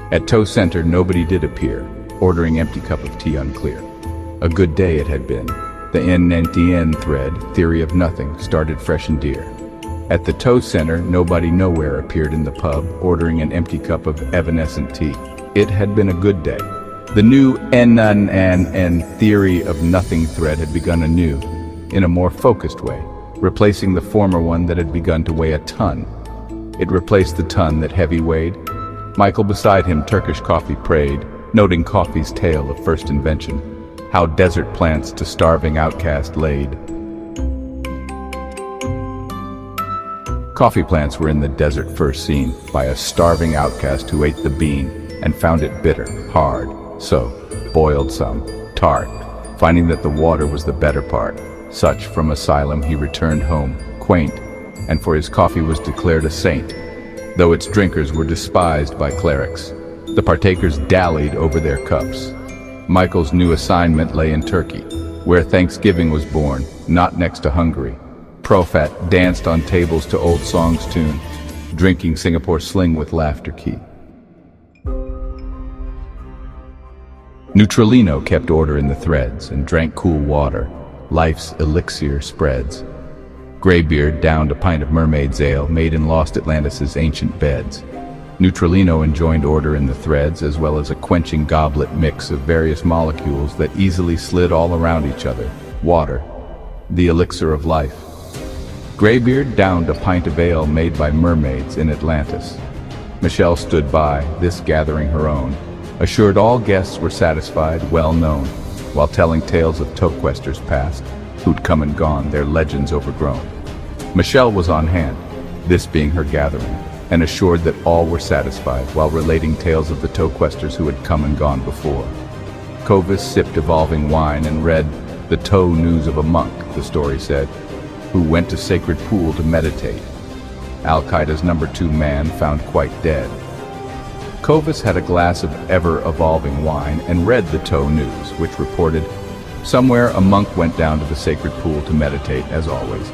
At Tow Center, nobody did appear, ordering empty cup of tea unclear. A good day it had been. The NNTN thread, theory of nothing, started fresh and dear. At the Tow Center, nobody nowhere appeared in the pub, ordering an empty cup of evanescent tea. It had been a good day. The new NNN theory of nothing thread had begun anew, in a more focused way, replacing the former one that had begun to weigh a ton. It replaced the ton that heavy weighed. Michael beside him Turkish coffee prayed, noting coffee's tale of first invention, how desert plants to starving outcast laid. Coffee plants were in the desert first seen by a starving outcast who ate the bean and found it bitter, hard, so boiled some, tart, finding that the water was the better part. Such from asylum he returned home, quaint, and for his coffee was declared a saint, though its drinkers were despised by clerics. The partakers dallied over their cups. Michael's new assignment lay in Turkey, where Thanksgiving was born, not next to Hungary. Profat danced on tables to old songs tune, drinking Singapore sling with laughter key. Neutralino kept order in the threads and drank cool water, life's elixir spreads. Greybeard downed a pint of mermaid's ale made in lost Atlantis' ancient beds. Neutralino enjoined order in the threads as well as a quenching goblet mix of various molecules that easily slid all around each other. Water, the elixir of life. Greybeard downed a pint of ale made by mermaids in Atlantis. Michelle stood by, this gathering her own, assured all guests were satisfied, well known, while telling tales of Toquesters past, who'd come and gone, their legends overgrown. Michelle was on hand, this being her gathering, and assured that all were satisfied while relating tales of the Toquesters who had come and gone before. Kovas sipped evolving wine and read the toe news of a monk, the story said, who went to sacred pool to meditate. Al-Qaeda's number 2 man found quite dead. Kovas had a glass of ever-evolving wine and read the toe news, which reported, somewhere a monk went down to the sacred pool to meditate, as always.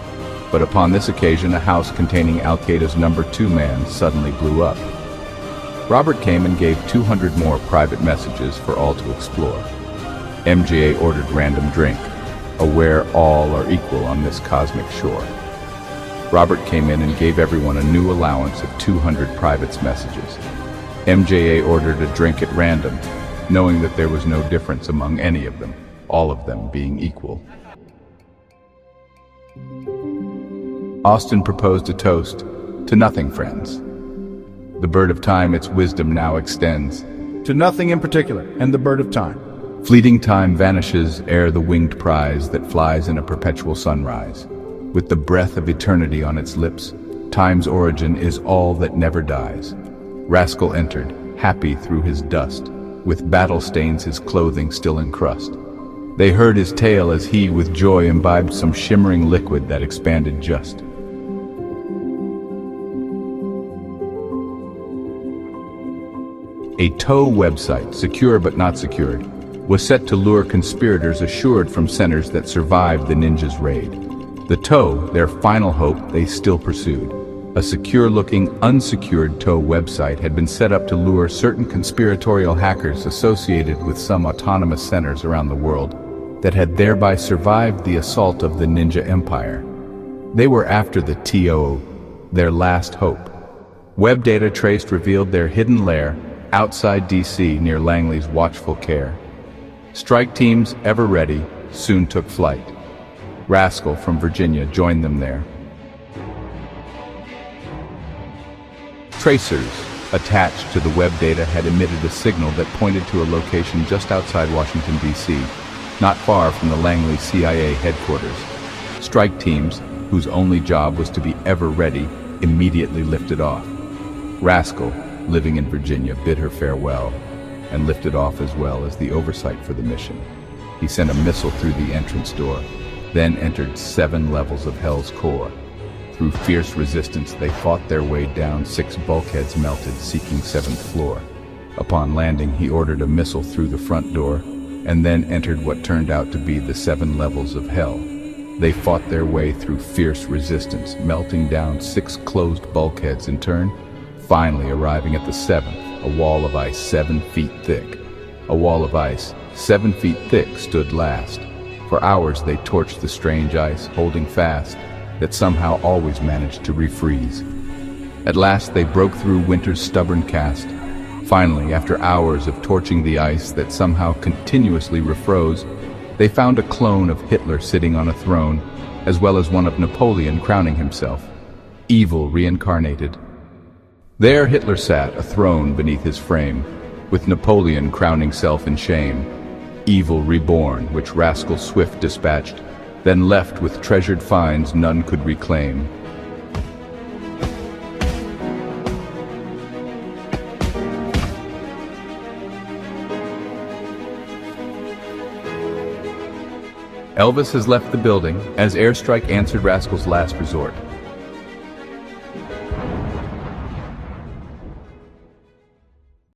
But upon this occasion, a house containing Al-Qaeda's number 2 man suddenly blew up. Robert came and gave 200 more private messages for all to explore. MJA ordered random drink, aware all are equal on this cosmic shore. Robert came in and gave everyone a new allowance of 200 private messages. MJA ordered a drink at random, knowing that there was no difference among any of them, all of them being equal. Austin proposed a toast to nothing, friends. The bird of time its wisdom now extends to nothing in particular, and the bird of time. Fleeting time vanishes ere the winged prize that flies in a perpetual sunrise. With the breath of eternity on its lips, time's origin is all that never dies. Rascal entered, happy through his dust, with battle stains his clothing still encrust. They heard his tale as he with joy imbibed some shimmering liquid that expanded just. A tow website, secure but not secured, was set to lure conspirators assured from centers that survived the ninjas' raid. The tow, their final hope, they still pursued. A secure-looking, unsecured tow website had been set up to lure certain conspiratorial hackers associated with some autonomous centers around the world that had thereby survived the assault of the Ninja Empire. They were after the TO, their last hope. Web data traced revealed their hidden lair outside DC near Langley's watchful care. Strike teams, ever ready, soon took flight. Rascal from Virginia joined them there. Tracers attached to the web data had emitted a signal that pointed to a location just outside Washington, D.C., not far from the Langley CIA headquarters. Strike teams, whose only job was to be ever ready, immediately lifted off. Rascal, living in Virginia, bid her farewell and lifted off as well as the oversight for the mission. He sent a missile through the entrance door, then entered 7 levels of Hell's core. Through fierce resistance, they fought their way down 6 bulkheads melted, seeking 7th floor. Upon landing, he ordered a missile through the front door, and then entered what turned out to be the 7 levels of Hell. They fought their way through fierce resistance, melting down 6 closed bulkheads in turn, finally arriving at the 7th, a wall of ice 7 feet thick. A wall of ice 7 feet thick stood last. For hours they torched the strange ice, holding fast, that somehow always managed to refreeze. At last they broke through winter's stubborn cast. Finally, after hours of torching the ice that somehow continuously refroze, they found a clone of Hitler sitting on a throne, as well as one of Napoleon crowning himself. Evil reincarnated. There Hitler sat, a throne beneath his frame, with Napoleon crowning self in shame. Evil reborn, which rascal swift dispatched, then left with treasured finds none could reclaim. Elvis has left the building as airstrike answered Rascal's last resort.